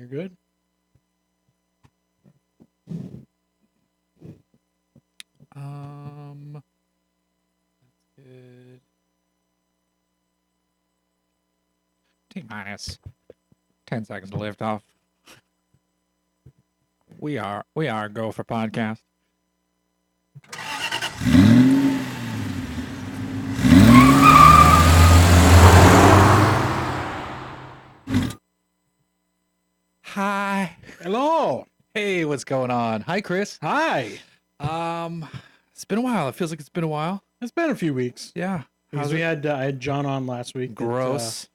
You're good. That's good. T-minus 10 seconds to lift off. We are go for podcast. Hi. Hello. Hey, what's going on? Hi, Chris. Hi. It's been a while. It feels like it's been a while. It's been a few weeks. Yeah. Because I had John on last week. Gross.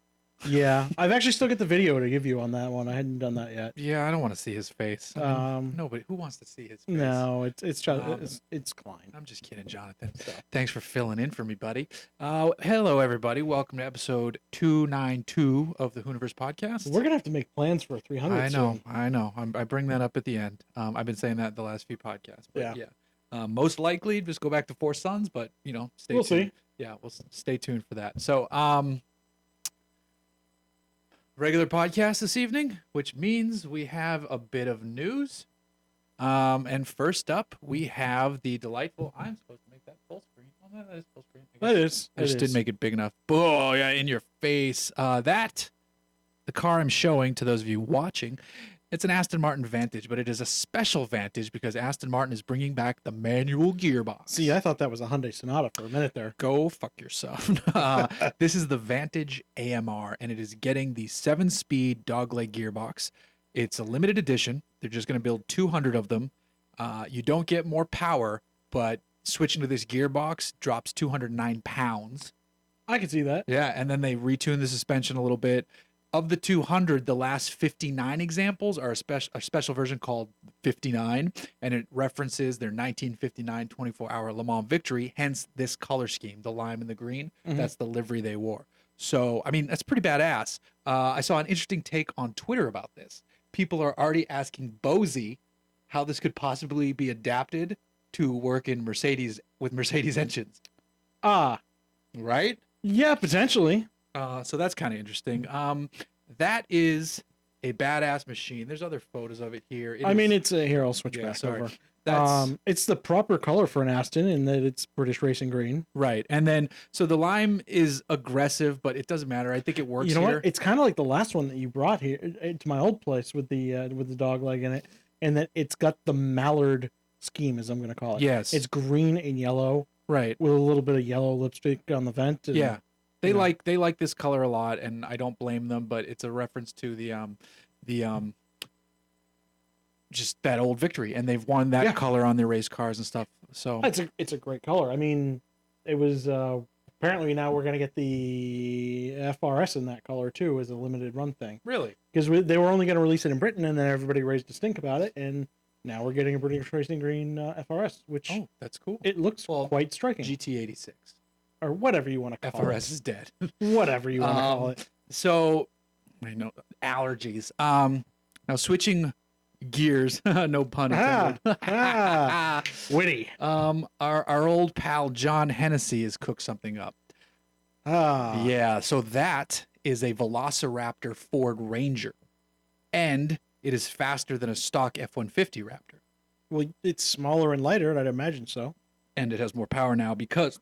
Yeah. I've actually still got the video to give you on that one. I hadn't done that yet. Yeah, I don't want to see his face. Nobody. Who wants to see his face? No, it's Klein. I'm just kidding, Jonathan. Thanks for filling in for me, buddy. Hello, everybody. Welcome to episode 292 of the Hooniverse podcast. We're gonna have to make plans for 300. I know. I bring that up at the end. I've been saying that the last few podcasts. But yeah. Most likely, just go back to Four Sons, but stay tuned. We'll see. Yeah, we'll stay tuned for that. So, regular podcast this evening, which means we have a bit of news. And first up, we have the delightful. I'm supposed to make that full screen. Oh, that is full screen. That is. I just didn't make it big enough. Oh, yeah, in your face. The car I'm showing to those of you watching, it's an Aston Martin Vantage, but it is a special Vantage because Aston Martin is bringing back the manual gearbox. See, I thought that was a Hyundai Sonata for a minute there. Go fuck yourself. This is the Vantage AMR, and it is getting the 7-speed dogleg gearbox. It's a limited edition. They're just going to build 200 of them. You don't get more power, but switching to this gearbox drops 209 pounds. I can see that. Yeah, and then they retune the suspension a little bit. Of the 200, the last 59 examples are a special version called 59, and it references their 1959 24-hour Le Mans victory, hence this color scheme, the lime and the green. Mm-hmm. That's the livery they wore. So, I mean, that's pretty badass. I saw an interesting take on Twitter about this. People are already asking Bozy how this could possibly be adapted to work in Mercedes with Mercedes engines. Right? Yeah, potentially. So that's kind of interesting. That is a badass machine. There's other photos of it here. Here, I'll switch back over. It's the proper color for an Aston in that it's British racing green. Right. And then, so the lime is aggressive, but it doesn't matter. I think it works here. What? It's kind of like the last one that you brought here to my old place with the dog leg in it, and that it's got the mallard scheme, as I'm going to call it. Yes. It's green and yellow. Right. With a little bit of yellow lipstick on the vent. And, yeah. They like this color a lot, and I don't blame them, but it's a reference to the just that old victory, and they've won that color on their race cars and stuff. So it's a great color. I mean, it was apparently now we're gonna get the FRS in that color too as a limited run thing. Really? Because they were only gonna release it in Britain, and then everybody raised a stink about it, and now we're getting a British racing green FRS, which that's cool. It looks quite striking. GT86. Or whatever you want to call it. FRS is dead. Whatever you want to call it. So, I know allergies. Now switching gears, no pun intended. Witty. Our old pal John Hennessey has cooked something up. Yeah. So that is a Velociraptor Ford Ranger, and it is faster than a stock F-150 Raptor. Well, it's smaller and lighter, and I'd imagine so. And it has more power now because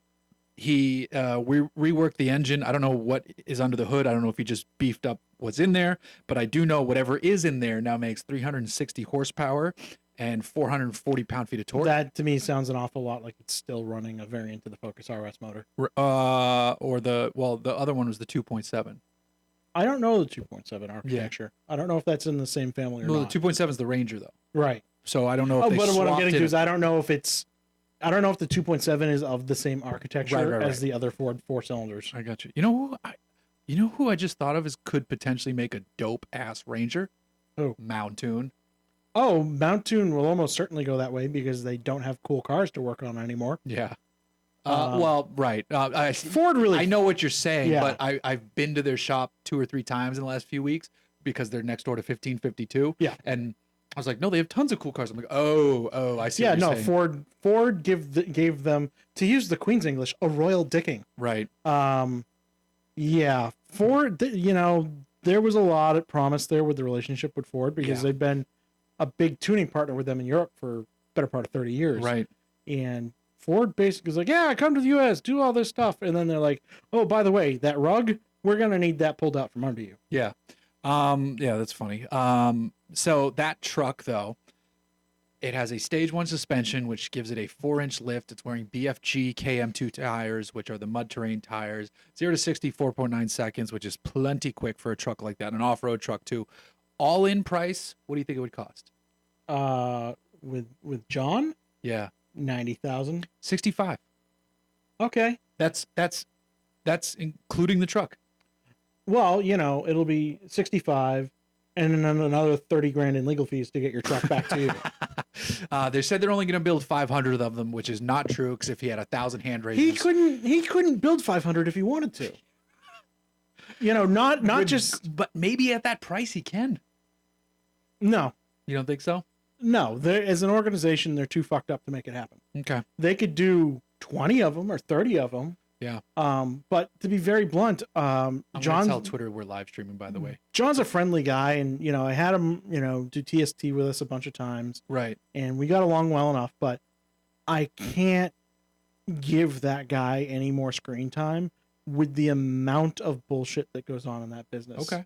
he reworked the engine. I don't know what is under the hood. I don't know if he just beefed up what's in there, but I do know whatever is in there now makes 360 horsepower and 440 pound-feet of torque. That to me sounds an awful lot like it's still running a variant of the Focus RS motor. Or the other one was the 2.7. I don't know the 2.7 architecture. Yeah. I don't know if that's in the same family or not. No, the 2.7 is the Ranger though. Right. So I don't know if but what I'm getting to is I don't know if the 2.7 is of the same architecture as the other Ford 4 cylinders. I got you. You know who I just thought of as could potentially make a dope ass Ranger? Who? Mountune. Oh, Mountune will almost certainly go that way because they don't have cool cars to work on anymore. Yeah. Right. Ford really. I know what you're saying, yeah. But I've been to their shop 2 or 3 times in the last few weeks because they're next door to 1552. Yeah. And I was like, no, they have tons of cool cars. I'm like, oh, I see. Yeah, what you're saying. Ford gave them, to use the Queen's English, a royal dicking. Right. Yeah, Ford. there was a lot of promise there with the relationship with Ford because Yeah. they've been a big tuning partner with them in Europe for better part of 30 years. Right. And Ford basically is like, yeah, come to the US, do all this stuff. And then they're like, oh, by the way, that rug, we're going to need that pulled out from under you. Yeah. Yeah, that's funny. So that truck though, it has a stage 1 suspension, which gives it a 4-inch lift. It's wearing BFG KM2 tires, which are the mud terrain tires. 0 to 60, 4.9 seconds, which is plenty quick for a truck like that. An off-road truck too. All in price, what do you think it would cost? With John, Yeah. 90,000. 65. Okay. That's including the truck. Well, it'll be 65 and then another 30 grand in legal fees to get your truck back to you. They said they're only going to build 500 of them, which is not true because if he had 1,000 hand raises, He couldn't build 500 if he wanted to. Not just but maybe at that price he can. no. You don't think so? No, as an organization, they're too fucked up to make it happen. Okay. They could do 20 of them or 30 of them. Yeah. But to be very blunt, I'm gonna John's tell Twitter we're live streaming, by the way. John's a friendly guy, and I had him, do TST with us a bunch of times, Right. and we got along well enough. But I can't give that guy any more screen time with the amount of bullshit that goes on in that business. Okay.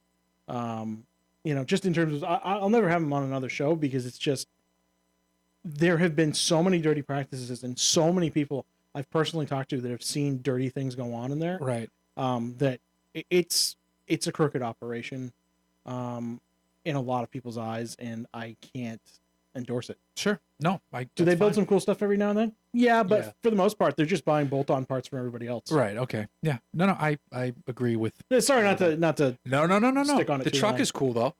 Just in terms of, I'll never have him on another show because it's just, there have been so many dirty practices and so many people I've personally talked to that have seen dirty things go on in there. Right. That it's a crooked operation, in a lot of people's eyes, and I can't endorse it. Sure. No. Do they build fine. some cool stuff every now and then? Yeah, but Yeah. for the most part, they're just buying bolt-on parts from everybody else. Right. Okay. Yeah. No. I agree with. Sorry, not to No. stick on it The too truck long. is cool though.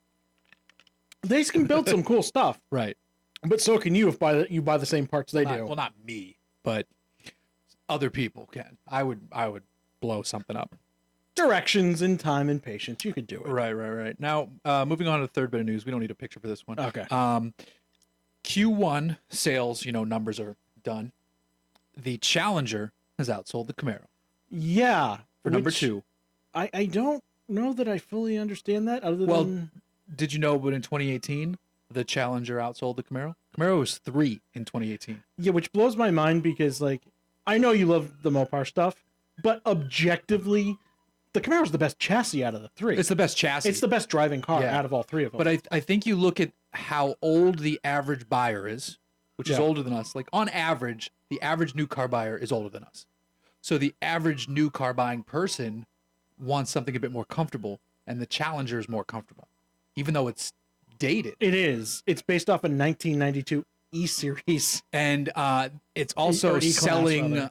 They can build some cool stuff, Right. but so can you if you buy the same parts they do. Well, not me, but other people can. I would blow something up. Directions and time and patience, you could do it. Right. Now, moving on to the third bit of news. We don't need a picture for this one. Okay. Q1 sales, numbers are done. The Challenger has outsold the Camaro Yeah. for number which 2. I don't know that I fully understand that. Other Well, than Did you know, but in 2018, the Challenger outsold the Camaro? Camaro was 3 in 2018. yeah, which blows my mind because I know you love the Mopar stuff, but objectively, the Camaro's the best chassis out of the three. It's the best chassis. It's the best driving car Yeah. out of all three of them. But I think you look at how old the average buyer is, which is Yeah. older than us. Like on average, the average new car buyer is older than us. So the average new car buying person wants something a bit more comfortable, and the Challenger is more comfortable, even though it's dated. It is. It's based off a 1992 E Series. And it's also Or E-Class, selling, rather.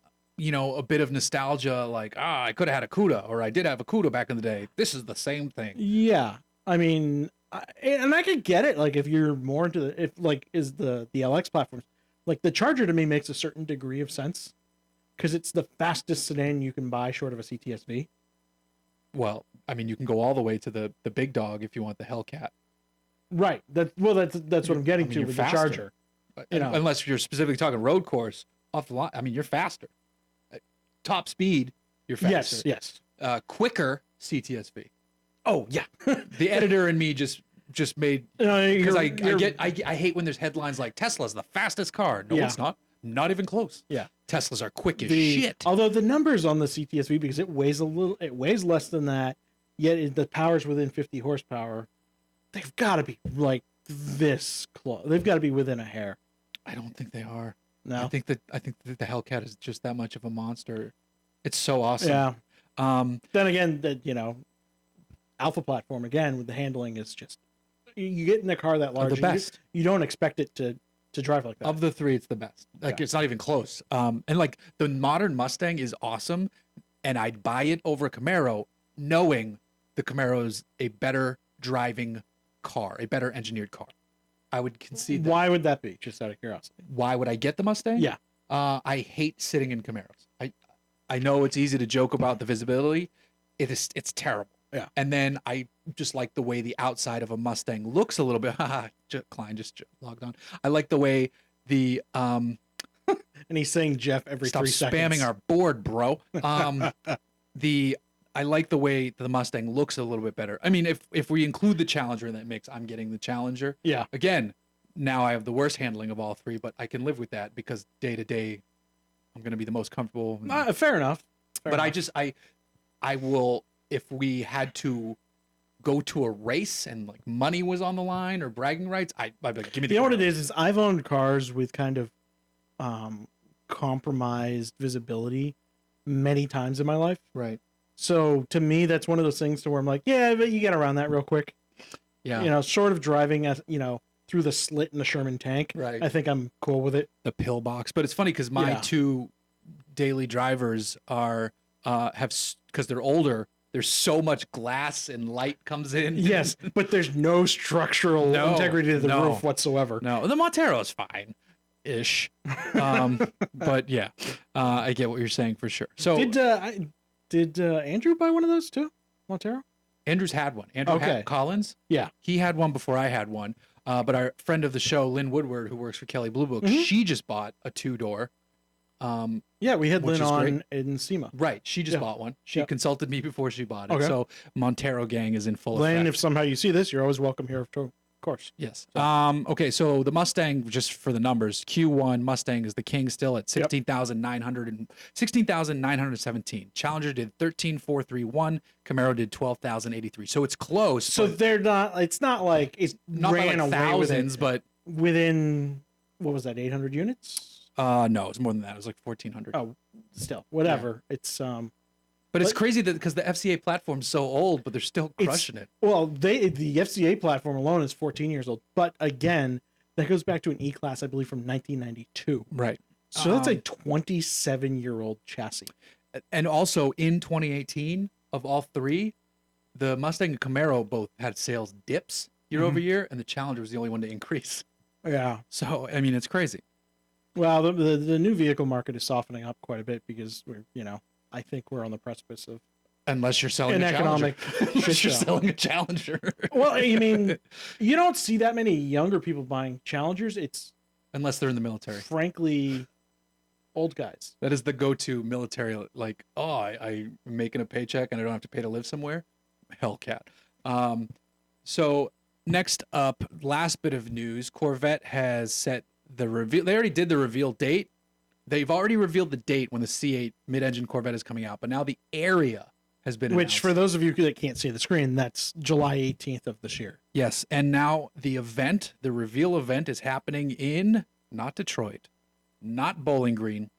a bit of nostalgia. Like, I could have had a Cuda, or I did have a Cuda back in the day. This is the same thing. Yeah, I mean, and I could get it. Like if you're more into is the LX platforms, like the Charger to me makes a certain degree of sense because it's the fastest sedan you can buy short of a CTSV. Well, I mean, you can go all the way to the big dog if you want the Hellcat. Right. That's what I'm getting I mean, to you're with faster. the Charger. Unless you're specifically talking road course off the line. I mean, you're faster. Top speed, you're faster. Yes. Quicker CTSV. Oh yeah. The editor and me just made because You're- I hate when there's headlines like Tesla's the fastest car. No, Yeah. it's not. Not even close. Yeah. Teslas are quick as the shit. although the numbers on the CTSV because it weighs less than that, yet the power's within 50 horsepower. They've got to be like this close. They've got to be within a hair. I don't think they are. No. I think that the Hellcat is just that much of a monster. It's so awesome. Yeah. Um, Then again, Alpha platform again with the handling is just you get in a car that large. the and best. You don't expect it to drive like that. Of the three, it's the best. Like Yeah. it's not even close. And like the modern Mustang is awesome, and I'd buy it over a Camaro, knowing the Camaro is a better driving car, a better engineered car. I would concede that. Why would that be? Just out of curiosity. Why would I get the Mustang? Yeah. I hate sitting in Camaros. I know it's easy to joke about the visibility. It's terrible. Yeah. And then I just like the way the outside of a Mustang looks a little bit. Klein just logged on. I like the way the And he's saying Jeff every stop 3 seconds. spamming our board, bro. The I like the way the Mustang looks a little bit better. I mean, if we include the Challenger in that mix, I'm getting the Challenger. Yeah. Again, now I have the worst handling of all three, but I can live with that because day to day, I'm going to be the most comfortable. Fair enough. Fair But enough. I will, if we had to go to a race and like money was on the line or bragging rights, I'd be like, give me the. You know what it Camaro. is I've owned cars with kind of compromised visibility many times in my life. Right. So to me, that's one of those things to where I'm like, yeah, but you get around that real quick. Yeah. You know, short of driving at, through the slit in the Sherman tank. Right. I think I'm cool with it. The pillbox, but it's funny because my Yeah. two daily drivers are because they're older. There's so much glass and light comes in. Yes, but there's no structural No, integrity to the no. roof whatsoever. No, the Montero's fine, ish. But yeah, I get what you're saying for sure. So Did Andrew buy one of those too, Montero? Andrew's had one. Andrew Okay. Collins. Yeah. He had one before I had one. But our friend of the show, Lynn Woodward, who works for Kelly Blue Book, Mhm. she just bought a 2-door. Yeah, we had Which Lynn is on great. in SEMA. Right. She just Yeah. bought one. She Yeah. consulted me before she bought it. Okay. So Montero gang is in full Lynn, effect. if somehow you see this, you're always welcome here, of course. Yes. Okay. So the Mustang, just for the numbers, Q1 Mustang is the king still at 16,917. Challenger did 13,431. Camaro did 12,083. So it's close. So but they're not. It's not like it not by ran like away thousands, but within what was that, 800 units? no, it's more than that. It was like 1,400. Oh, still, whatever. It's But it's but- crazy that because the FCA platform's so old, but they're still crushing it. well, the FCA platform alone is 14 years old. But again, that goes back to an E-Class, I believe, from 1992. Right. So that's a 27-year-old chassis. And also in 2018, of all three, the Mustang and Camaro both had sales dips year over year, and the Challenger was the only one to increase. Yeah. So I mean, it's crazy. Well, the new vehicle market is softening up quite a bit because I think we're on the precipice of Unless you're selling an a economic Challenger. Unless you're shit show. selling a Challenger. Well, I mean, you don't see that many younger people buying Challengers. It's Unless they're in the military. frankly old guys. That is the go-to military. Like, oh, I'm making a paycheck and I don't have to pay to live somewhere. Hellcat. So next up, last bit of news. Corvette has set the reveal. They already did the reveal date. They've already revealed the date when the C8 mid-engine Corvette is coming out, but now the area has been Which, announced. for those of you that can't see the screen, that's July 18th of this year. Yes, and now the event, the reveal event, is happening in not Detroit, not Bowling Green,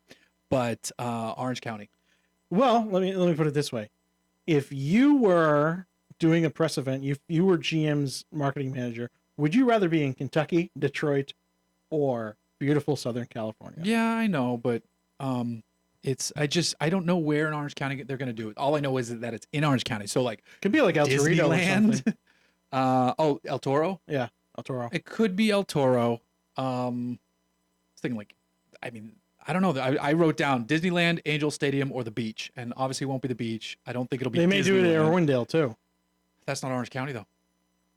but Orange County. Well, let me put it this way: if you were doing a press event, if you were GM's marketing manager, would you rather be in Kentucky, Detroit, or beautiful Southern California? Yeah, I know, but I don't know where in Orange County they're going to do it. All I know is that it's in Orange County. So like Could be like El Torito or Disneyland. something. El Toro. Yeah, El Toro. It could be El Toro. I was thinking like, I mean, I don't know. I wrote down Disneyland, Angel Stadium, or the beach, and obviously it won't be the beach. I don't think it'll be. They may do it at Disneyland. Irwindale too. That's not Orange County though.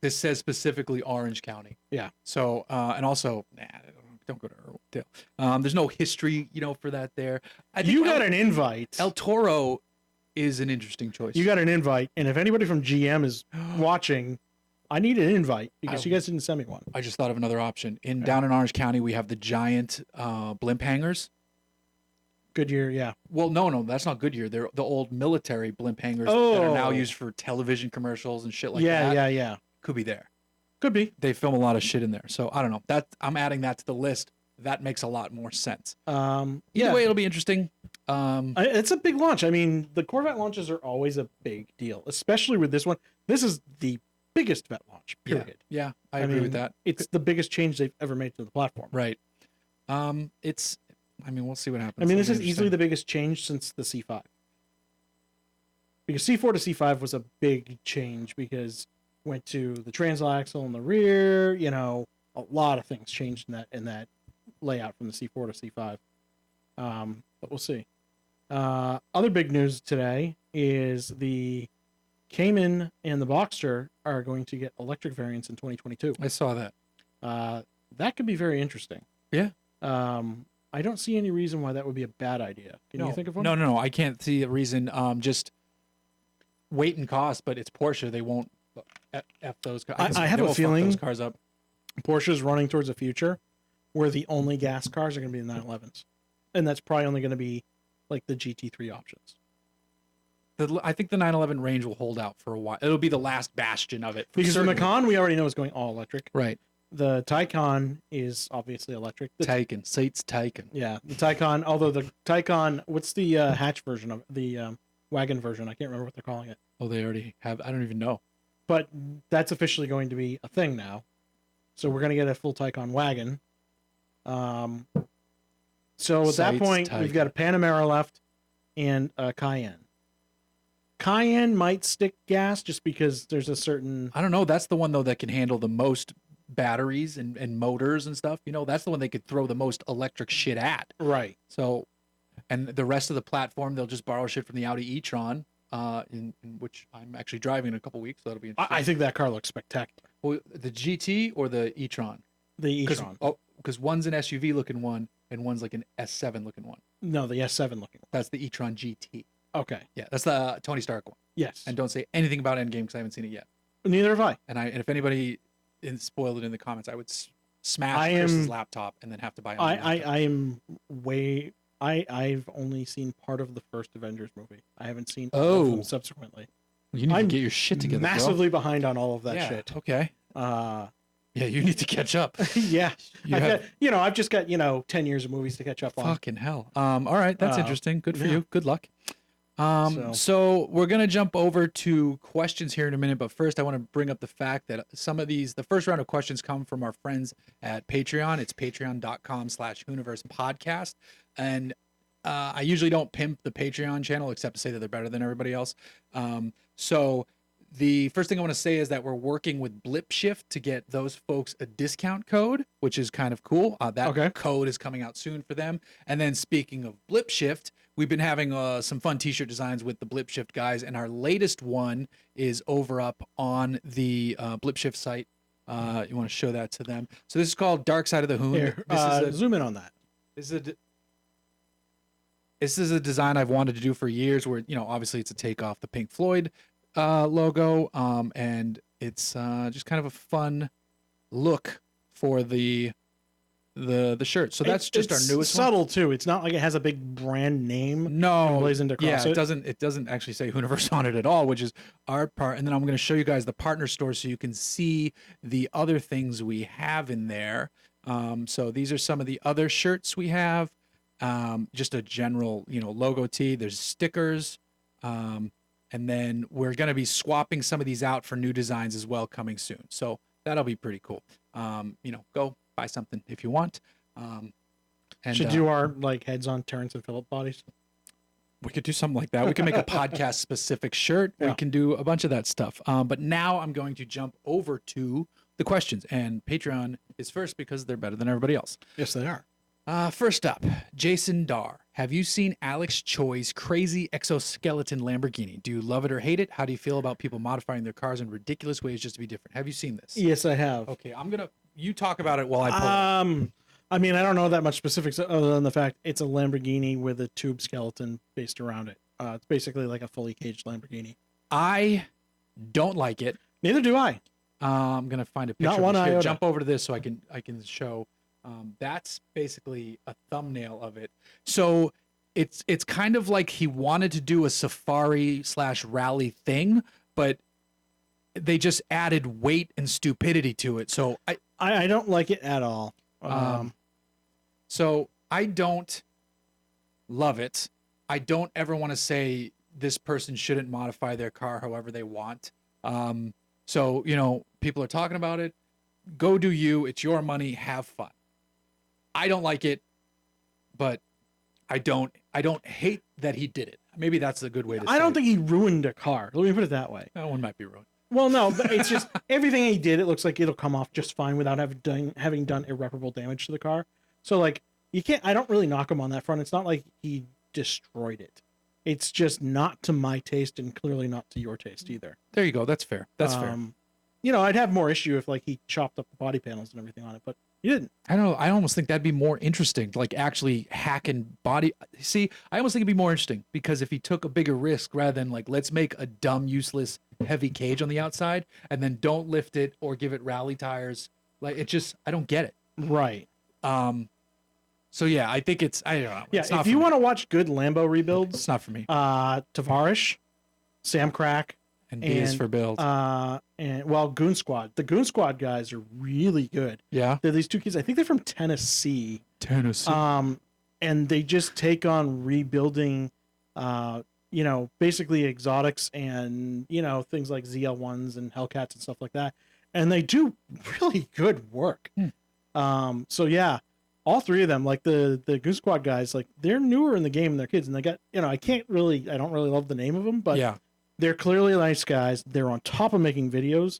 This says specifically Orange County. Yeah. So and also, don't go to Irwindale. There's no history, for that there. I think You got an invite. El Toro is an interesting choice. You got an invite, and if anybody from GM is watching, I need an invite because you guys didn't send me one. I just thought of another option. Down in Orange County, we have the giant blimp hangars. Goodyear, yeah. Well, no, that's not Goodyear. They're the old military blimp hangars that are now Oh. used for television commercials and shit like yeah, that. yeah. Could be there. Could be. They film a lot of shit in there. So I don't know. I'm adding that to the list. That makes a lot more sense. Either Yeah. way, it'll be interesting. It's a big launch. I mean, the Corvette launches are always a big deal, especially with this one. This is the biggest vet launch, period. Yeah, I agree with mean, that. It's the biggest change they've ever made to the platform. Right. We'll see what happens. I mean, this It'll is be easily interesting. the biggest change since the C5. Because C4 to C5 was a big change because went to the transaxle in the rear, a lot of things changed in that layout from the C4 to C5. But we'll see. Other big news today is the Cayman and the Boxster are going to get electric variants in 2022. I saw that. That could be very interesting. Yeah. I don't see any reason why that would be a bad idea. Can you think of one? No. I can't see a reason. Just weight and cost, but it's Porsche. They won't f those cars. I have a feeling those cars up. Porsche's running towards a future where the only gas cars are going to be the 911s, and that's probably only going to be like the GT3 options. I think the 911 range will hold out for a while. It'll be the last bastion of it. Because the Macan, we already know is going all electric. Right. The Taycan is obviously electric. Taycan. Seats Taycan. Yeah, the Taycan, although the Taycan, what's the hatch version of the wagon version? I can't remember what they're calling it. Oh, they already have. I don't even know. But that's officially going to be a thing now. So we're going to get a full Taycan wagon. So at that point, we've got a Panamera left and a Cayenne. Cayenne might stick gas just because there's a certain... I don't know. That's the one, though, that can handle the most batteries and motors and stuff. You know, that's the one they could throw the most electric shit at. Right. So, and the rest of the platform, they'll just borrow shit from the Audi e-tron, in which I'm actually driving in a couple weeks, so that'll be interesting. I think that car looks spectacular. Well, the GT or the e-tron? The e-tron. Because one's an SUV looking one, and one's like an S7 looking one. No, the S7 looking one. That's the e-tron GT. Okay. Yeah, that's the Tony Stark one. Yes. And don't say anything about Endgame because I haven't seen it yet. Neither have I. And if anybody spoiled it in the comments, I would smash Chris's laptop and then have to buy another laptop. I've only seen part of the first Avengers movie. I haven't seen all of them subsequently. You need to get your shit together, massively behind on all of that shit. Okay. Yeah, you need to catch up. Yeah. I've just got 10 years of movies to catch up on. Fucking hell. All right, that's interesting. Good for you. Good luck. So we're going to jump over to questions here in a minute, but first I want to bring up the fact that the first round of questions come from our friends at Patreon. It's patreon.com/Hooniverse podcast. And I usually don't pimp the Patreon channel except to say that they're better than everybody else. So the first thing I want to say is that we're working with BlipShift to get those folks a discount code, which is kind of cool. That code is coming out soon for them. And then speaking of BlipShift, we've been having some fun t-shirt designs with the BlipShift guys, and our latest one is over up on the BlipShift site. You want to show that to them. So this is called Dark Side of the Hoon. Here, zoom in on that. This is a design I've wanted to do for years where, obviously it's a take off the Pink Floyd logo, and it's just kind of a fun look for the shirt. So that's just our newest subtle one. Too. It's not like it has a big brand name. No, blazoned across it doesn't actually say Hooniverse on it at all, which is our part. And then I'm going to show you guys the partner store so you can see the other things we have in there. So these are some of the other shirts we have. Just a general, logo tee. There's stickers. And then we're going to be swapping some of these out for new designs as well coming soon. So that'll be pretty cool. Go buy something if you want. Should do our heads on Terrence and Phillip bodies. We could do something like that. We can make a podcast specific shirt. Yeah. We can do a bunch of that stuff. But now I'm going to jump over to the questions, and Patreon is first because they're better than everybody else. Yes, they are. First up, Jason Dar. Have you seen Alex Choi's crazy exoskeleton Lamborghini? Do you love it or hate it? How do you feel about people modifying their cars in ridiculous ways just to be different? Have you seen this? Yes, I have. Okay, you talk about it while I pull it. I mean, I don't know that much specifics other than the fact it's a Lamborghini with a tube skeleton based around it. It's basically like a fully caged Lamborghini. I don't like it. Neither do I. I'm gonna find a picture. Not one iota. Jump over to this so I can show. That's basically a thumbnail of it. So it's kind of like he wanted to do a safari/rally thing, but they just added weight and stupidity to it. So I don't like it at all. So I don't love it. I don't ever want to say this person shouldn't modify their car however they want. So, people are talking about it. Go do you. It's your money. Have fun. I don't like it, but I don't hate that he did it. Maybe that's a good way to say it. I don't think he ruined a car. Let me put it that way. That one might be ruined. Well, no, but it's just everything he did, it looks like it'll come off just fine without having done irreparable damage to the car. So I don't really knock him on that front. It's not like he destroyed it. It's just not to my taste and clearly not to your taste either. There you go. That's fair. That's fair. I'd have more issue if he chopped up the body panels and everything on it, but You didn't. I don't know. I almost think that'd be more interesting, like actually hacking body. See, I almost think it'd be more interesting because if he took a bigger risk rather than like, let's make a dumb, useless, heavy cage on the outside and then don't lift it or give it rally tires. Like it just, I don't get it. Right. So yeah, I think I don't know. Yeah. If you want to watch good Lambo rebuilds, it's not for me. Tavarish, Sam Crack, And B is for build. and well, Goon Squad. The Goon Squad guys are really good. Yeah. They're these two kids. I think they're from Tennessee. Tennessee. And they just take on rebuilding, basically exotics and things like ZL1s and Hellcats and stuff like that. And they do really good work. So yeah, all three of them, like the Goon Squad guys, like they're newer in the game and they're kids, and they got I don't really love the name of them, but yeah. they're clearly nice guys. They're on top of making videos,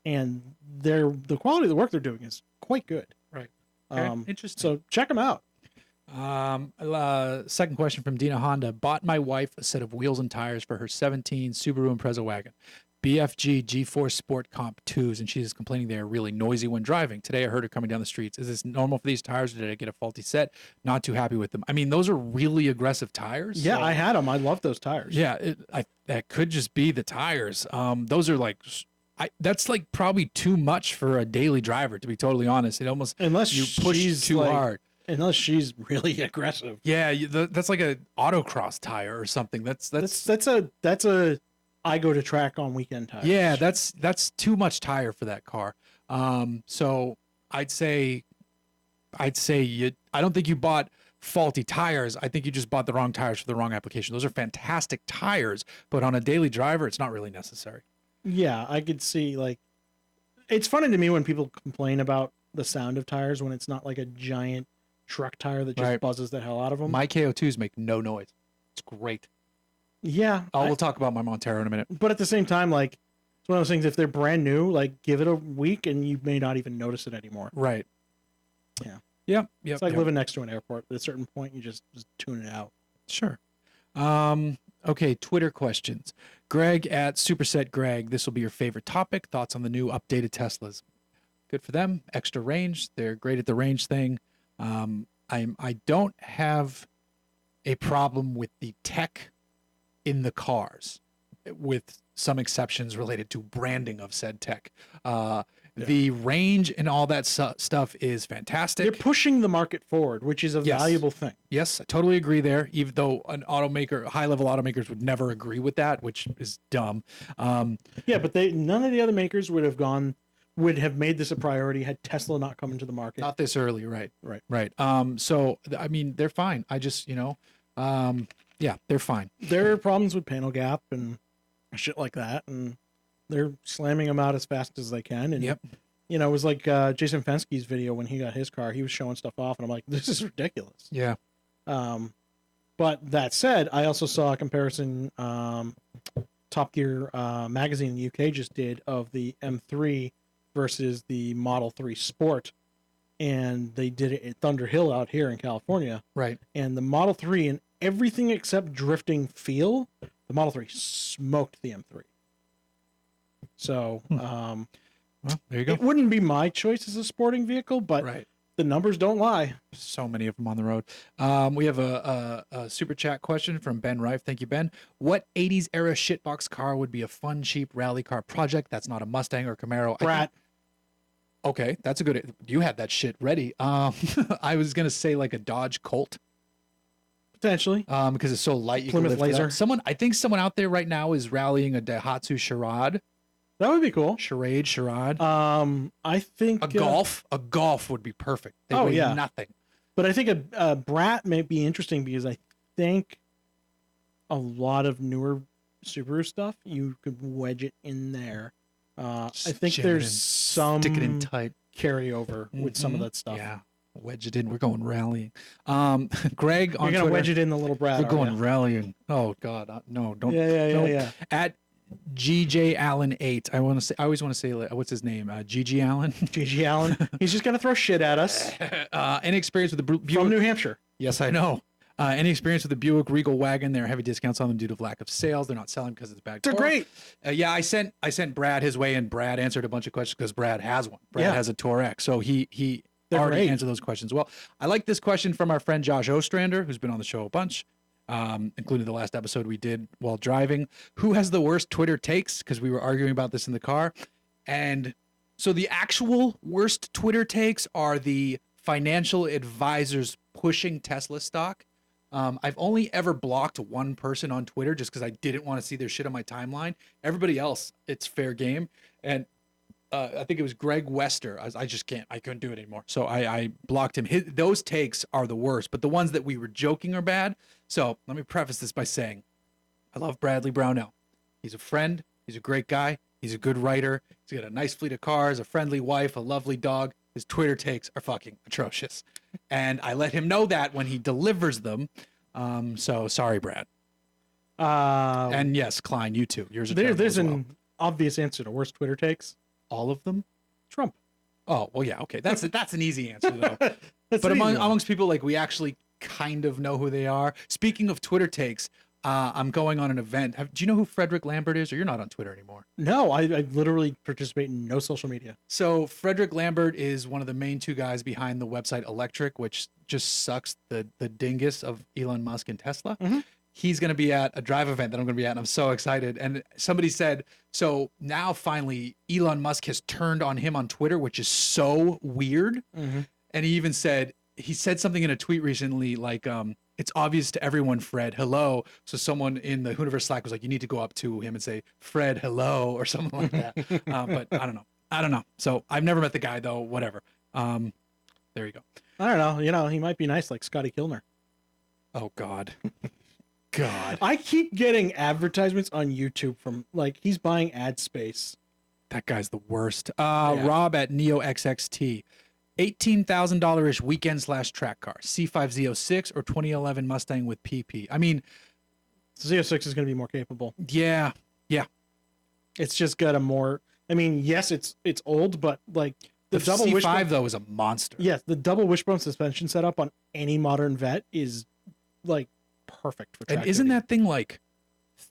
and the quality of the work they're doing is quite good. Right. Okay. Interesting. So check them out. Second question from Dina Honda. Bought my wife a set of wheels and tires for her 17 Subaru Impreza wagon. BFG G4 Sport Comp 2s, and she's complaining they are really noisy when driving. Today I heard her coming down the streets. Is this normal for these tires, or did I get a faulty set? Not too happy with them. I mean, those are really aggressive tires. Yeah, so, I had them. I love those tires. Yeah, that could just be the tires. Those are like, that's like probably too much for a daily driver, to be totally honest. It almost, unless you push too hard. Unless she's really aggressive. Yeah, that's like a autocross tire or something. That's a I go to track on weekend tires. Yeah, that's too much tire for that car. So I'd say I don't think you bought faulty tires. I think you just bought the wrong tires for the wrong application. Those are fantastic tires, but on a daily driver, it's not really necessary. Yeah, I could see, like, it's funny to me when people complain about the sound of tires when it's not like a giant truck tire that just buzzes the hell out of them. My KO2s make no noise. It's great. Yeah. We'll talk about my Montero in a minute. But at the same time, like, it's one of those things, if they're brand new, like, give it a week and you may not even notice it anymore. Right. Yeah. Yep. It's like living next to an airport. At a certain point, you just tune it out. Sure. Okay, Twitter questions. Greg at Superset Greg. This will be your favorite topic. Thoughts on the new updated Teslas? Good for them. Extra range. They're great at the range thing. I don't have a problem with the tech in the cars, with some exceptions related to branding of said tech. The range and all that stuff is fantastic. They're pushing the market forward, which is a valuable thing. Yes, I totally agree there, even though high-level automakers would never agree with that, which is dumb. Yeah, but none of the other makers would have made this a priority had Tesla not come into the market. Not this early, right. Right. So, I mean, they're fine. I just, yeah, they're fine. There are problems with panel gap and shit like that, and they're slamming them out as fast as they can. And yep. It was like Jason Fenske's video when he got his car. He was showing stuff off, and I'm like, this is ridiculous. Yeah. But that said, I also saw a comparison Top Gear magazine in the UK just did of the M3 versus the Model 3 Sport, and they did it at Thunder Hill out here in California. Right. And the Model 3, in everything except drifting feel, the Model 3 smoked the M3. So, well, there you go. It wouldn't be my choice as a sporting vehicle, but the numbers don't lie. So many of them on the road. We have a super chat question from Ben Rife. Thank you, Ben. What 80s era shitbox car would be a fun, cheap rally car project that's not a Mustang or Camaro? Brat. Okay, that's a good. You had that shit ready. I was gonna say like a Dodge Colt. Potentially. Because it's so light. You Plymouth can lift Laser. it up. I think someone out there right now is rallying a Daihatsu Charade. That would be cool. Charade. I think a Golf would be perfect. They weigh nothing. But I think a Brat may be interesting because I think a lot of newer Subaru stuff you could wedge it in there. I think there's some stick it in tight carryover with some of that stuff. Yeah, wedge it in. We're going rallying. Greg on You're gonna Twitter, wedge it in the little Brat. We're going rallying. Oh God, no, don't. Yeah. At GJ Allen 8. I always want to say, what's his name? GG Allen. GG Allen. He's just gonna throw shit at us. Any experience with the Buick? From New Hampshire. Yes, I know. Any experience with the Buick Regal wagon? There are heavy discounts on them due to lack of sales. They're not selling because it's bad. They're great. Yeah, I sent Brad his way, and Brad answered a bunch of questions because Brad has one. Brad has a Touareg, so he They're already great. answer those questions well. I like this question from our friend Josh Ostrander, who's been on the show a bunch, including the last episode we did while driving. Who has the worst Twitter takes? Because we were arguing about this in the car. And so the actual worst Twitter takes are the financial advisors pushing Tesla stock. I've only ever blocked one person on Twitter just because I didn't want to see their shit on my timeline. Everybody else, it's fair game. And I think it was Greg Wester. I just can't. I couldn't do it anymore. So I blocked him. Those takes are the worst, but the ones that we were joking are bad. So let me preface this by saying I love Bradley Brownell. He's a friend. He's a great guy. He's a good writer. He's got a nice fleet of cars, a friendly wife, a lovely dog. His Twitter takes are fucking atrocious. And I let him know that when he delivers them. So sorry, Brad. And yes, Klein, you too. Yours are terrible There's as well. an obvious answer to worst Twitter takes. All of them? Trump. Oh, well, yeah, okay. That's an easy answer, though. That's But an easy one. amongst people, like, we actually kind of know who they are. Speaking of Twitter takes, I'm going on an event. Do you know who Frederick Lambert is? Or you're not on Twitter anymore? No, I literally participate in no social media. So Frederick Lambert is one of the main two guys behind the website Electric, which just sucks the dingus of Elon Musk and Tesla. Mhm. He's going to be at a drive event that I'm going to be at, and I'm so excited. And somebody said, so now finally Elon Musk has turned on him on Twitter, which is so weird. Mm-hmm. And he said something in a tweet recently, like, it's obvious to everyone, Fred, hello. So someone in the Hooniverse Slack was like, you need to go up to him and say, Fred, hello, or something like that. But I don't know. So I've never met the guy though, whatever. There you go. I don't know. You know, he might be nice like Scotty Kilner. Oh God. God. I keep getting advertisements on YouTube from like he's buying ad space. That guy's the worst. Yeah. Rob at Neo XXT. $18,000-ish weekend/track car. C5 Z06 or 2011 Mustang with PP. I mean, Z06 is going to be more capable. yeah. It's just got a more. I mean, yes, it's old, but like The double C5 wishbone, though is a monster. yes, the double wishbone suspension setup on any modern vet is like perfect for track And isn't duty. that thing like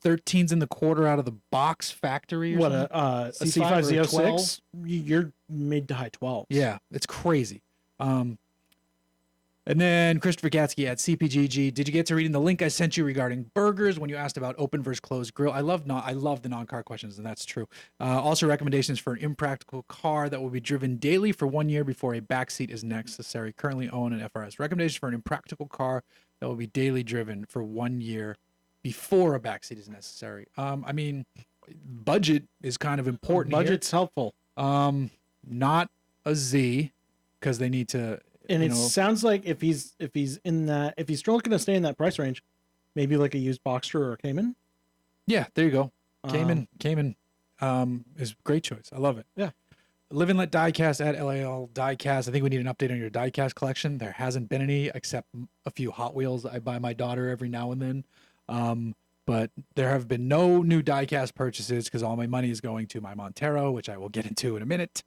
13s in the quarter out of the box factory or What something? a C5 C5 or a Z06? You're mid to high 12s. Yeah, it's crazy. And then Christopher Gatsky at CPGG. Did you get to reading the link I sent you regarding burgers when you asked about open versus closed grill? I love the non-car questions, and that's true. Also recommendations for an impractical car that will be driven daily for 1 year before a backseat is necessary. Currently own an FRS. Recommendations for an impractical car that will be daily driven for 1 year before a backseat is necessary. I mean, budget is kind of important here. Budget's helpful. Not a Z, because they need to. And you it know, sounds like if he's still looking to stay in that price range, maybe like a used Boxster or a Cayman. yeah, there you go. Cayman is a great choice. I love it. Yeah. Live and Let Diecast at LAL Diecast. I think we need an update on your diecast collection. There hasn't been any except a few Hot Wheels I buy my daughter every now and then. But there have been no new diecast purchases because all my money is going to my Montero, which I will get into in a minute.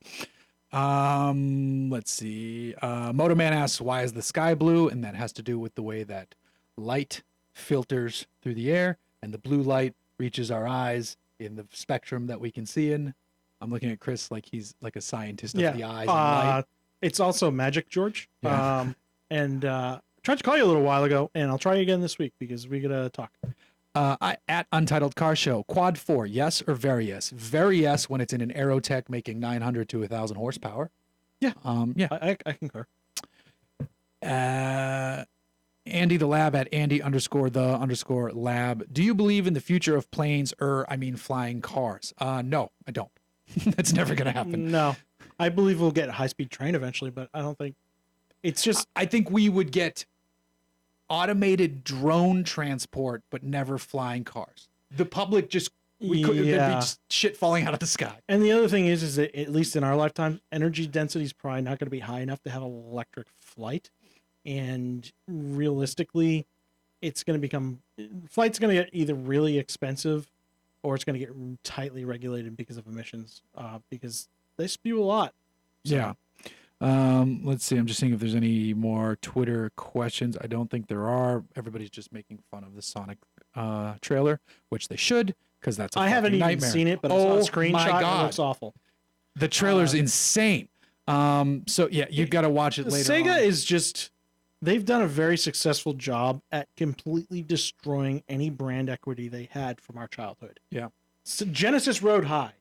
Let's see. Motoman asks, why is the sky blue? And that has to do with the way that light filters through the air and the blue light reaches our eyes in the spectrum that we can see in. I'm looking at Chris like he's like a scientist of the eyes and light. It's also Magic George. Yeah. And tried to call you a little while ago, and I'll try you again this week because we gotta talk. At Untitled Car Show, Quad 4, yes or very yes? Very yes when it's in an Aerotech making 900 to 1,000 horsepower. Yeah. Yeah. I concur. Andy the Lab at Andy_the_lab. Do you believe in the future of planes flying cars? No, I don't. That's never going to happen. No, I believe we'll get a high-speed train eventually, but I don't think it's just. I think we would get automated drone transport, but never flying cars. The public just there'd be just shit falling out of the sky. And the other thing is that at least in our lifetime, energy density is probably not going to be high enough to have electric flight. And realistically, it's going to become flight's going to get either really expensive, or it's going to get tightly regulated because of emissions. Because they spew a lot. So. Yeah. Let's see. I'm just seeing if there's any more Twitter questions. I don't think there are. Everybody's just making fun of the Sonic trailer, which they should, because that's a I haven't even nightmare. seen it, but I saw a screenshot. My God. It looks awful. The trailer's insane. So yeah, you got to watch it later. Sega on. is just, they've done a very successful job at completely destroying any brand equity they had from our childhood. Yeah. So Genesis rode high.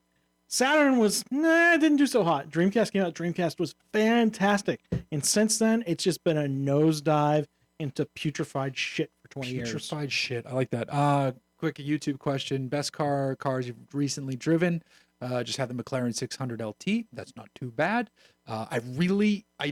Saturn was, didn't do so hot. Dreamcast came out. Dreamcast was fantastic. And since then, it's just been a nosedive into putrefied shit for 20 years. Putrefied shit. I like that. Quick YouTube question. Best cars you've recently driven? Just had the McLaren 600 LT. That's not too bad. I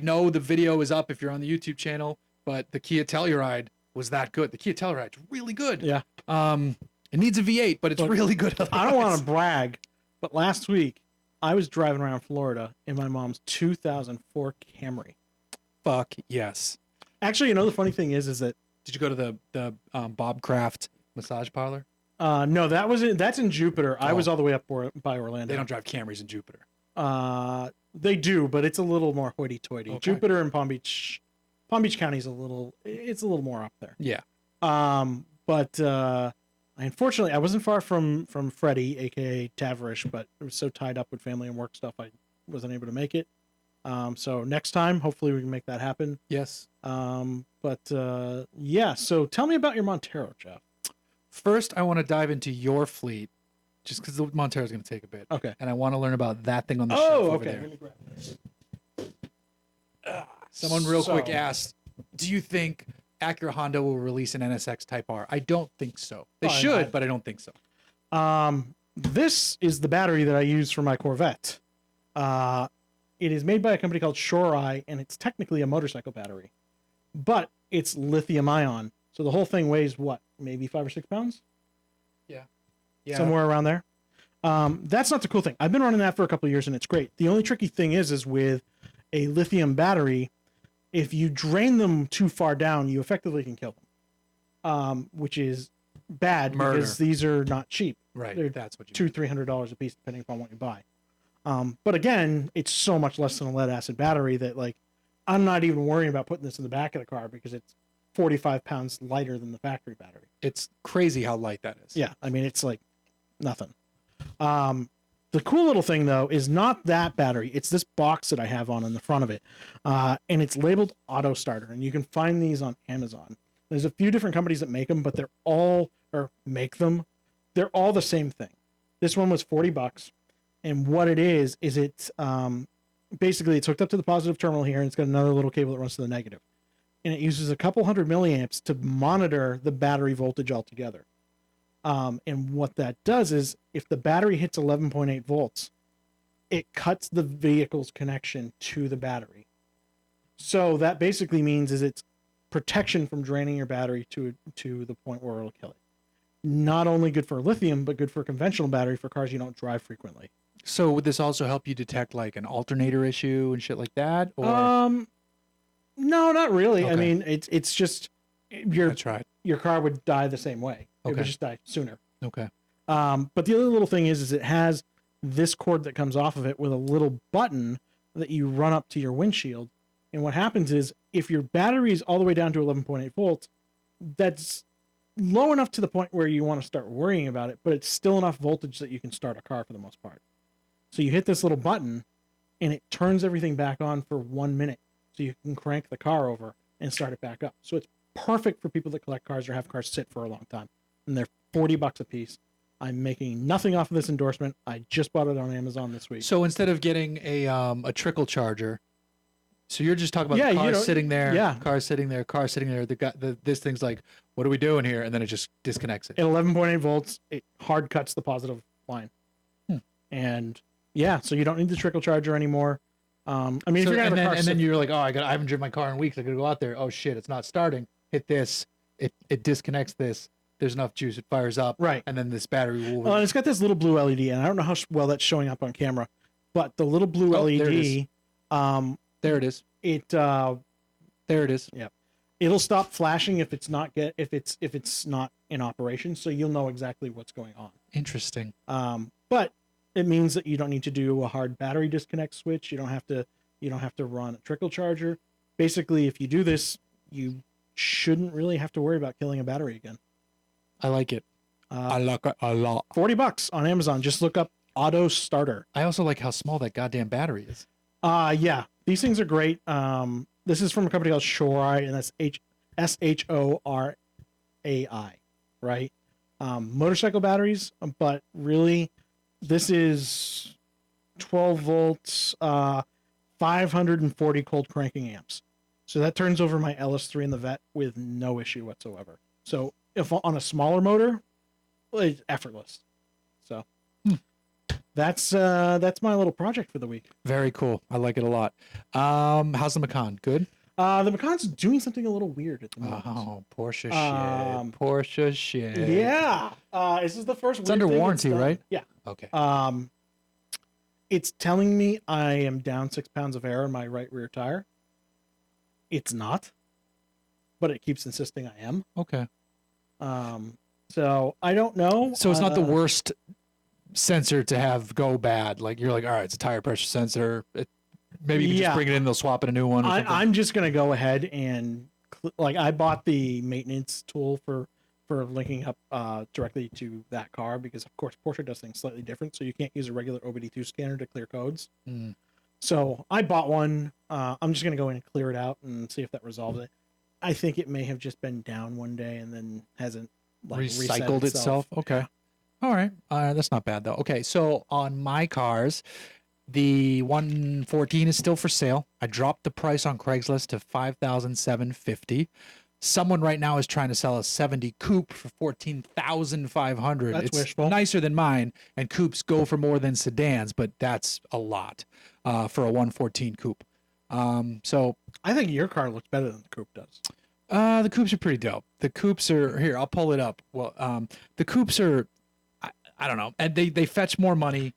know the video is up if you're on the YouTube channel, but the Kia Telluride was that good. The Kia Telluride's really good. Yeah. It needs a V8, but it's really good. I don't want to brag, but last week I was driving around Florida in my mom's 2004 Camry. Fuck yes. Actually, the funny thing is that, Did you go to the Bob Kraft massage parlor? no, that's in Jupiter. I was all the way up by Orlando. They don't drive Camrys in Jupiter. They do, but it's a little more hoity-toity. Okay. Jupiter and Palm Beach County is a little more up there. Yeah. But unfortunately, I wasn't far from Freddie, aka Tavarish, but I was so tied up with family and work stuff, I wasn't able to make it. So next time, hopefully, we can make that happen. Yes. Yeah. So tell me about your Montero, Jeff. First, I want to dive into your fleet, just because the Montero is going to take a bit. Okay. And I want to learn about that thing on the shelf over there. Let me grab this. Someone real quick asked, do you think Acura Honda will release an NSX Type R? I don't think so. They should, but I don't think so. This is the battery that I use for my Corvette. It is made by a company called Shore-Eye, and it's technically a motorcycle battery, but it's lithium ion. So the whole thing weighs what, maybe 5 or 6 pounds? Yeah. Somewhere around there. That's not the cool thing. I've been running that for a couple of years, and it's great. The only tricky thing is with a lithium battery, if you drain them too far down, you effectively can kill them, which is bad because these are not cheap. Right. They're That's what you $200-$300 a piece, depending upon what you buy. But again, it's so much less than a lead acid battery that, like, I'm not even worrying about putting this in the back of the car because it's 45 pounds lighter than the factory battery. It's crazy how light that is. Yeah, I mean, it's like nothing. The cool little thing, though, is not that battery. It's this box that I have on in the front of it, and it's labeled Auto Starter, and you can find these on Amazon. There's a few different companies that make them, but they're all the same thing. This one was $40, and what it is it's basically it's hooked up to the positive terminal here, and it's got another little cable that runs to the negative, and it uses a couple hundred milliamps to monitor the battery voltage altogether. And what that does is, if the battery hits 11.8 volts, it cuts the vehicle's connection to the battery. So that basically means it's protection from draining your battery to the point where it'll kill it. Not only good for lithium, but good for a conventional battery for cars you don't drive frequently. So would this also help you detect like an alternator issue and shit like that? Or no, not really. Okay. I mean, it's just That's right. your car would die the same way. It Okay. would just die sooner. Okay. But the other little thing is it has this cord that comes off of it with a little button that you run up to your windshield. And what happens is, if your battery is all the way down to 11.8 volts, that's low enough to the point where you want to start worrying about it, but it's still enough voltage that you can start a car for the most part. So you hit this little button and it turns everything back on for 1 minute. So you can crank the car over and start it back up. So it's perfect for people that collect cars or have cars sit for a long time. And they're $40 a piece. I'm making nothing off of this endorsement. I just bought it on Amazon this week. So instead of getting a trickle charger, so you're just talking about Yeah, the car you know, sitting there, yeah. car sitting there. This thing's like, what are we doing here? And then it just disconnects it. At 11.8 volts, it hard cuts the positive line. And yeah, so you don't need the trickle charger anymore. I mean, if you're gonna have a car, and then you're like, oh, I haven't driven my car in weeks. I gotta go out there. Oh shit, it's not starting. Hit this. It disconnects this. There's enough juice. It fires up. Right. And then this battery will. Well, and it's got this little blue LED, and I don't know how well that's showing up on camera, but the little blue LED. There it is. There it is. Yeah. It'll stop flashing if it's not in operation, so you'll know exactly what's going on. Interesting. But it means that you don't need to do a hard battery disconnect switch. You don't have to run a trickle charger. Basically, if you do this, you shouldn't really have to worry about killing a battery again. I like it. I like it a lot. $40 on Amazon. Just look up Auto Starter. I also like how small that goddamn battery is. Yeah, these things are great. This is from a company called Shorai, and that's Shorai, right? Motorcycle batteries, but really, this is 12 volts, 540 cold cranking amps. So that turns over my LS3 in the vet with no issue whatsoever. So if on a smaller motor, it's effortless. So that's my little project for the week. Very cool. I like it a lot. How's the Macan? Good? The Macan's doing something a little weird at the moment. Oh, Porsche shit. Porsche shit. Yeah. This is the first. It's under warranty, right? Yeah. Okay. It's telling me I am down 6 pounds of air in my right rear tire. It's not, but it keeps insisting I am. Okay. So I don't know. So it's not the worst sensor to have go bad. Like you're like, all right, it's a tire pressure sensor. Maybe you can just bring it in. They'll swap it a new one. I'm just gonna go ahead and I bought the maintenance tool for linking up directly to that car because of course Porsche does things slightly different. So you can't use a regular OBD2 scanner to clear codes. So I bought one. I'm just gonna go in and clear it out and see if that resolves it. I think it may have just been down one day and then hasn't recycled itself. Okay. All right. That's not bad though. Okay. So on my cars, the 114 is still for sale. I dropped the price on Craigslist to $5,750. Someone right now is trying to sell a 70 coupe for $14,500. That's it's wishful. Nicer than mine, and coupes go for more than sedans, but that's a lot for a 114 coupe. So I think your car looks better than the coupe does. The coupes are pretty dope. The coupes are here. I'll pull it up. Well, the coupes are, I don't know, and they fetch more money.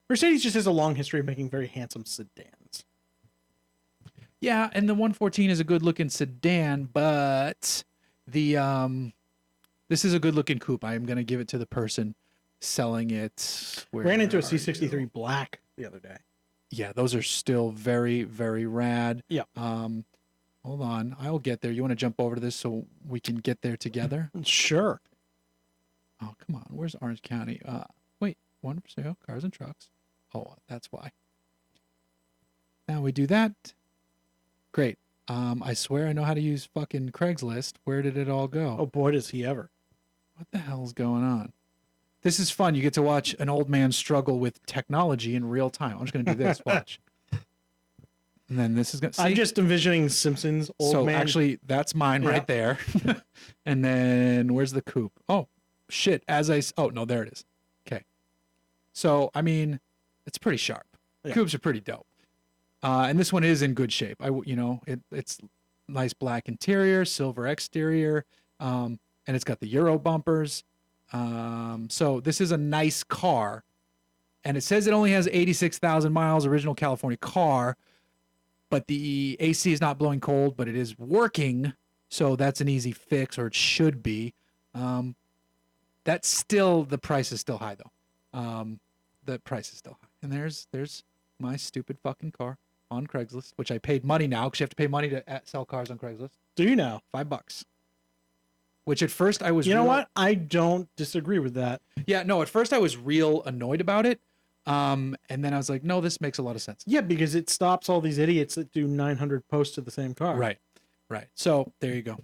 Mercedes just has a long history of making very handsome sedans. Yeah, and the 114 is a good-looking sedan, but the this is a good-looking coupe. I am going to give it to the person selling it. Ran into a C63 black the other day. Yeah, those are still very, very rad. Yeah. Hold on, I'll get there. You want to jump over to this so we can get there together? Sure. Oh, come on. Where's Orange County? Wait, 1% cars and trucks. Oh, that's why. Now we do that. Great. I swear I know how to use fucking Craigslist. Where did it all go? Oh boy, does he ever. What the hell's going on? This is fun. You get to watch an old man struggle with technology in real time. I'm just going to do this. Watch. And then this is going to... I'm just envisioning Simpsons old man. So actually, that's mine right there. And then where's the coupe? Oh, shit. Oh, no, there it is. Okay. So, I mean, it's pretty sharp. Yeah. Coupes are pretty dope. And this one is in good shape. It's nice black interior, silver exterior, and it's got the Euro bumpers. So this is a nice car, and it says it only has 86,000 miles, original California car, but the AC is not blowing cold, but it is working. So that's an easy fix, or it should be. That's still, the price is still high though. The price is still high. And there's my stupid fucking car on Craigslist, which I paid money now because you have to pay money to sell cars on Craigslist. Do you now? $5. Which at first I was... You know what? I don't disagree with that. Yeah, no, at first I was real annoyed about it. And then I was like, no, this makes a lot of sense. Yeah, because it stops all these idiots that do 900 posts to the same car. Right. So there you go.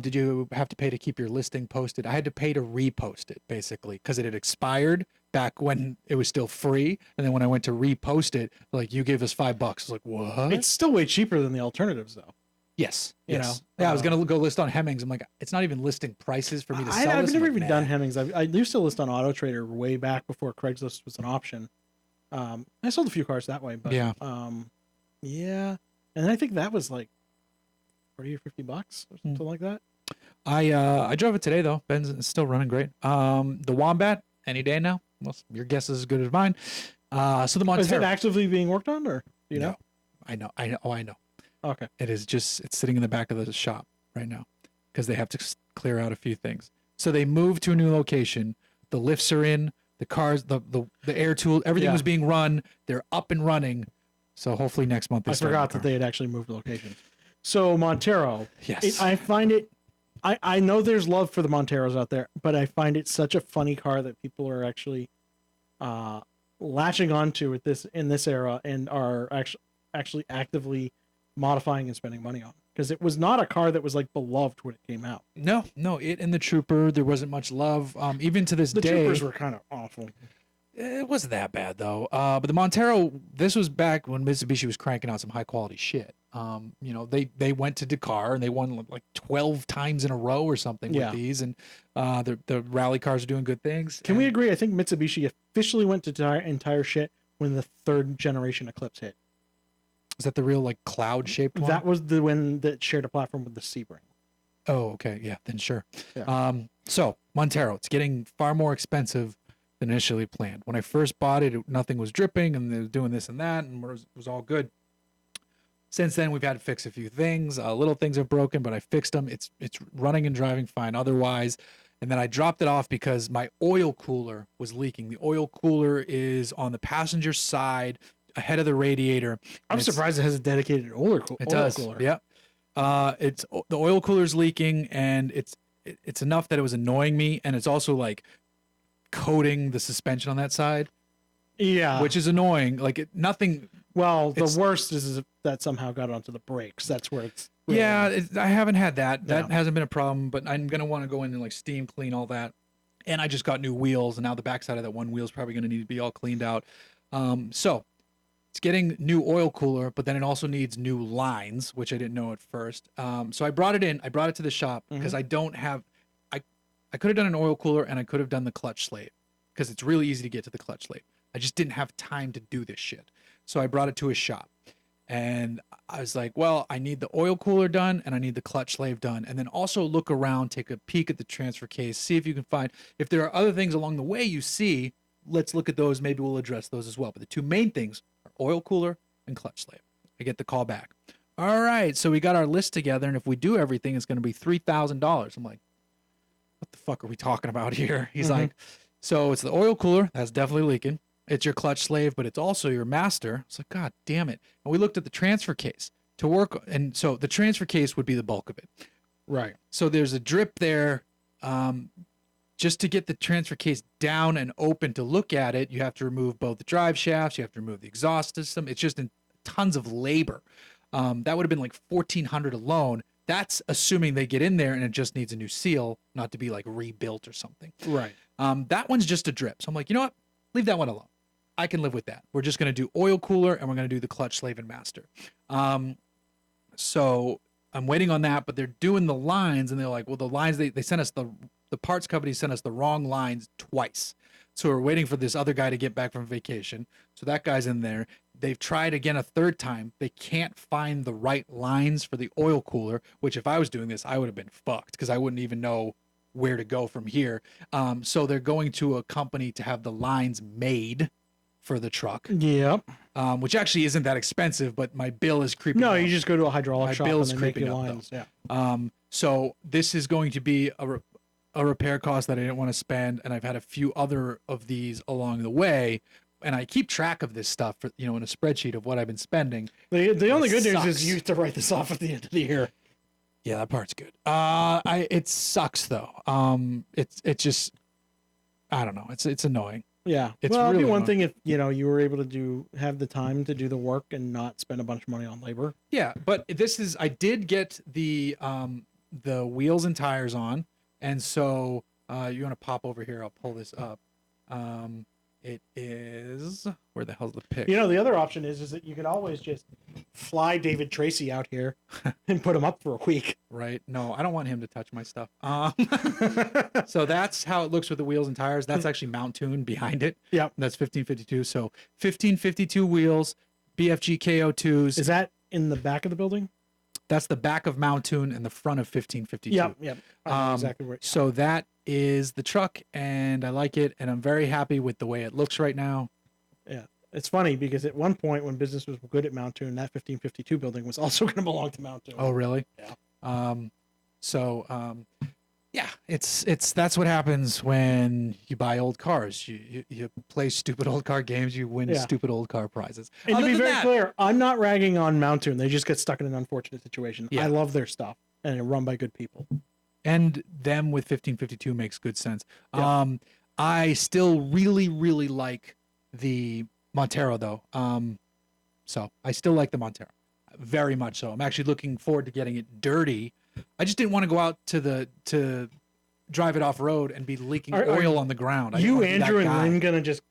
Did you have to pay to keep your listing posted? I had to pay to repost it, basically, because it had expired back when it was still free. And then when I went to repost it, like, you gave us $5. I was like, what? It's still way cheaper than the alternatives, though. Yes. You know? Yeah, I was going to go list on Hemmings. I'm like, it's not even listing prices for me to sell I've this. never even done Hemmings. I used to list on Auto Trader way back before Craigslist was an option. I sold a few cars that way, but yeah. And I think that was like 40 or $50 or something like that. I drove it today though. Ben's still running great. The Wombat, any day now. Well, your guess is as good as mine. So the Montero, is it actively being worked on, or do you know? I know. I know. Okay. It's sitting in the back of the shop right now because they have to clear out a few things. So they moved to a new location. The lifts are in. The cars, the air tool, everything was being run. They're up and running. So hopefully next month. I forgot that they had actually moved location. So Montero. Yes. I find it. I know there's love for the Monteros out there, but I find it such a funny car that people are actually latching onto at this in this era and are actually actively modifying and spending money on, because it was not a car that was like beloved when it came out. No, it and the Trooper, there wasn't much love. Even to this The day, Troopers were kind of awful. it wasn't that bad though. But the Montero, this was back when Mitsubishi was cranking out some high quality shit. They went to Dakar and they won like 12 times in a row or something Yeah. with these, and the rally cars are doing good things. Can we agree? I think Mitsubishi officially went to entire shit when the third generation Eclipse hit. Is that the real like cloud shaped one? That was the one that shared a platform with the Sebring. Oh, okay, yeah, then sure. Yeah. So Montero, it's getting far more expensive than initially planned. When I first bought it, nothing was dripping, and they were doing this and that, and it was all good. Since then, we've had to fix a few things. Little things have broken, but I fixed them. It's running and driving fine otherwise. And then I dropped it off because my oil cooler was leaking. The oil cooler is on the passenger side, ahead of the radiator. I'm surprised it has a dedicated oil cooler. Yeah. It's the oil cooler's leaking, and it's enough that it was annoying me, and it's also like coating the suspension on that side. Yeah, which is annoying. Like nothing. Well, the worst is that somehow got onto the brakes. That's where it's. Really I haven't had that. That hasn't been a problem, but I'm gonna want to go in and like steam clean all that. And I just got new wheels, and now the backside of that one wheel is probably gonna need to be all cleaned out. So it's getting new oil cooler, but then it also needs new lines, which I didn't know at first. So I brought it in. I brought it to the shop because I don't have. I could have done an oil cooler, and I could have done the clutch slave because it's really easy to get to the clutch slave. I just didn't have time to do this shit. So I brought it to a shop, and I was like, well, I need the oil cooler done, and I need the clutch slave done. And then also look around, take a peek at the transfer case, see if you can find, if there are other things along the way you see, let's look at those. Maybe we'll address those as well. But the two main things are oil cooler and clutch slave. I get the call back. All right, so we got our list together, and if we do everything, it's going to be $3,000. I'm like, what the fuck are we talking about here? He's like, so it's the oil cooler. That's definitely leaking. It's your clutch slave, but it's also your master. It's like, God damn it. And we looked at the transfer case to work. And so the transfer case would be the bulk of it. Right. So there's a drip there. Just to get the transfer case down and open to look at it, you have to remove both the drive shafts. You have to remove the exhaust system. It's just tons of labor. That would have been like $1,400 alone. That's assuming they get in there and it just needs a new seal, not to be like rebuilt or something. Right. That one's just a drip. So I'm like, you know what? Leave that one alone. I can live with that. We're just going to do oil cooler, and we're going to do the clutch slave and master. So I'm waiting on that, but they're doing the lines, and they're like, well, the lines, they sent us, the parts company sent us the wrong lines twice. So we're waiting for this other guy to get back from vacation. So that guy's in there. They've tried again a third time. They can't find the right lines for the oil cooler, which if I was doing this, I would have been fucked because I wouldn't even know where to go from here. So they're going to a company to have the lines made for the truck. Yep. Which actually isn't that expensive, but my bill is creeping up. No, you just go to a hydraulic shop and they make you up, lines. though. Yeah. So this is going to be a repair cost that I didn't want to spend, and I've had a few other of these along the way, and I keep track of this stuff for, in a spreadsheet of what I've been spending. The only good news sucks. is you have to write this off at the end of the year. Yeah, that part's good. It sucks though. It's just, I don't know. It's annoying. Yeah. It's well, it'd really be one annoying. thing if, you were able to have the time to do the work and not spend a bunch of money on labor. Yeah, but I did get the wheels and tires on, and so you want to pop over here? I'll pull this up. It is, where the hell's the pic? The other option is that you could always just fly David Tracy out here and put him up for a week. Right? No, I don't want him to touch my stuff. So that's how it looks with the wheels and tires. That's actually Mount Tune behind it. Yep. That's 1552. So 1552 wheels, BFG KO2s. Is that in the back of the building? That's the back of Mount Tune and the front of 1552. Yep. I know exactly where. So that is the truck, and I like it, and I'm very happy with the way it looks right now. Yeah. It's funny because at one point when business was good at Mount Tune, that 1552 building was also going to belong to Mount Tune. Oh, really? Yeah. Yeah, it's that's what happens when you buy old cars. You play stupid old car games, you win stupid old car prizes. And Other to be than very that, clear, I'm not ragging on Mount Tune. They just get stuck in an unfortunate situation. Yeah. I love their stuff, and they're run by good people. and them with 1552 makes good sense. Yeah. I still really, really like the Montero though. So I still like the Montero, very much so. I'm actually looking forward to getting it dirty. I just didn't want to go out to drive it off road and be leaking Are oil on the ground. I didn't You, wanna be that Andrew, and guy. Lynn gonna just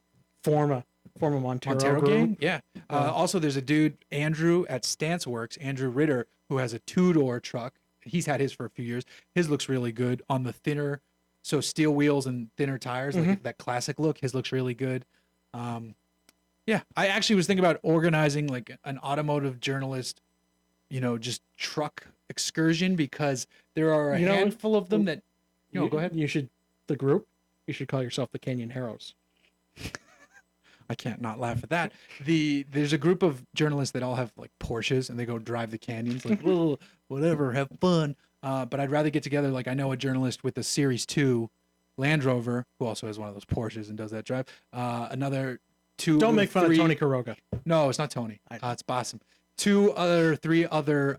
form a Montero group? gang? Yeah. Yeah. Also, there's a dude, Andrew at Stance Works, Andrew Ritter, who has a 2-door truck. He's had his for a few years. His looks really good on the thinner, so steel wheels and thinner tires, like that classic look. His looks really good. Yeah, I actually was thinking about organizing like an automotive journalist, just truck excursion, because there are a handful of them that, go ahead. You should call yourself the Canyon Harrows. I can't not laugh at that. There's a group of journalists that all have like Porsches and they go drive the canyons, like, well, whatever, have fun. But I'd rather get together. Like I know a journalist with a Series 2 Land Rover who also has one of those Porsches and does that drive. Another two. Don't make fun of Tony Caroga. No, it's not Tony. It's Bassam. Two or three other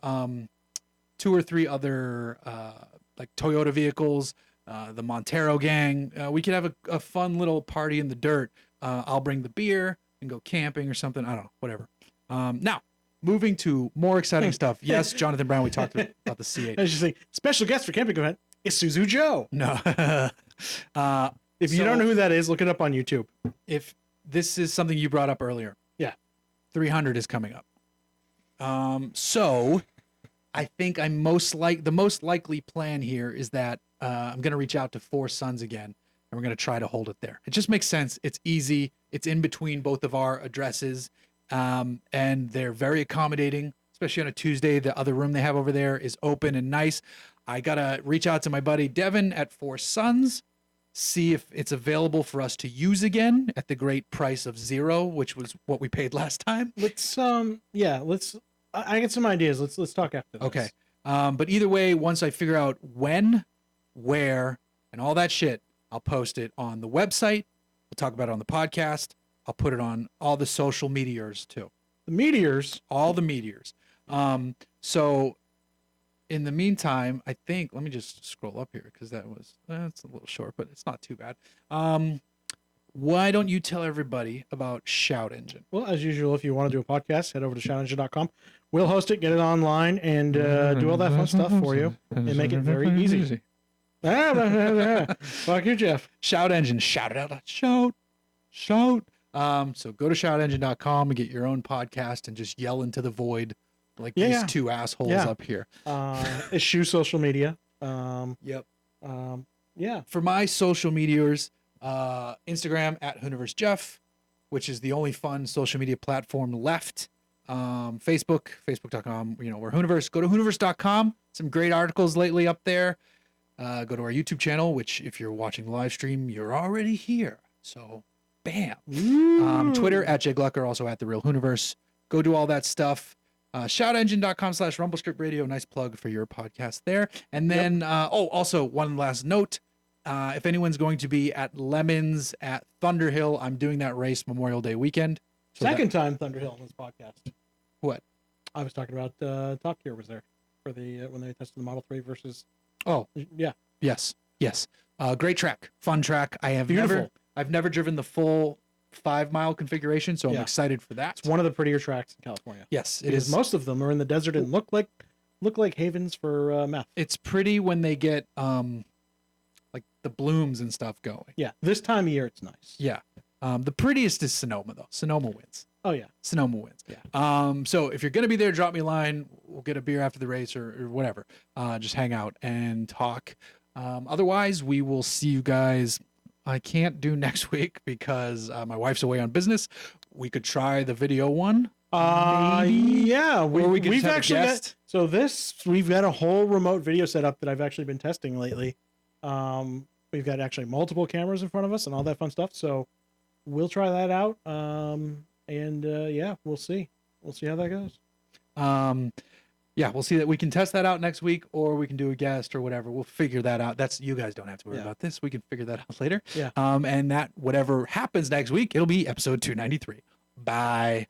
like Toyota vehicles. The Montero gang. We could have a fun little party in the dirt. I'll bring the beer and go camping or something. I don't know, whatever. Now, moving to more exciting stuff. Yes, Jonathan Brown, we talked about the C8. I was just saying, special guest for camping event is Suzu Joe. No. If you don't know who that is, look it up on YouTube. If this is something you brought up earlier. Yeah. 300 is coming up. So I think the most likely plan here is that I'm going to reach out to Four Sons again. And we're going to try to hold it there. It just makes sense. It's easy. It's in between both of our addresses. And they're very accommodating, especially on a Tuesday. The other room they have over there is open and nice. I got to reach out to my buddy Devin at Four Sons, see if it's available for us to use again at the great price of $0, which was what we paid last time. I get some ideas. Let's talk after this. Okay. But either way, once I figure out when, where, and all that shit, I'll post it on the website. We'll talk about it on the podcast. I'll put it on all the social meteors too. The meteors? All the meteors. So in the meantime, I think, let me just scroll up here because that's a little short, but it's not too bad. Why don't you tell everybody about Shout Engine? Well, as usual, if you want to do a podcast, head over to shoutengine.com. We'll host it, get it online, and do all that fun stuff for you and make it very easy. Fuck you, Jeff. Shout Engine, shout it out. Shout. So go to shoutengine.com and get your own podcast and just yell into the void like these two assholes up here. Eschew social media. Yep. Yeah. For my social meteors, Instagram at Hooniverse Jeff, which is the only fun social media platform left. Facebook, facebook.com, we're Hooniverse. Go to hooniverse.com. Some great articles lately up there. Go to our YouTube channel, which if you're watching the live stream, you're already here. So, bam. Twitter at Jay Glucker, also at The Real Hooniverse. Go do all that stuff. Shoutengine.com/RumbleScript Radio. Nice plug for your podcast there. And then, also one last note. If anyone's going to be at Lemons at Thunderhill, I'm doing that race Memorial Day weekend. So Second time Thunderhill on this podcast. What? I was talking about Top Gear was there for the when they tested the Model 3 versus. Oh, yeah. Yes. Great track, fun track. I've Beautiful. never driven the full 5-mile configuration, so I'm excited for that. It's one of the prettier tracks in California. Yes, it because is. Most of them are in the desert and look like havens for meth. It's pretty when they get like the blooms and stuff going. Yeah, this time of year it's nice. Yeah. The prettiest is Sonoma though. Sonoma wins. Oh yeah. Sonoma wins. Yeah. So if you're gonna be there, drop me a line. We'll get a beer after the race or whatever. Just hang out and talk. Otherwise, we will see you guys. I can't do next week because my wife's away on business. We could try the video one. Maybe. Yeah. We've actually we've got a whole remote video setup that I've actually been testing lately. We've got actually multiple cameras in front of us and all that fun stuff. So we'll try that out. We'll see. We'll see how that goes. We'll see that we can test that out next week, or we can do a guest or whatever. We'll figure that out. You guys don't have to worry about this. We can figure that out later. Yeah. And that whatever happens next week, it'll be episode 293. Bye.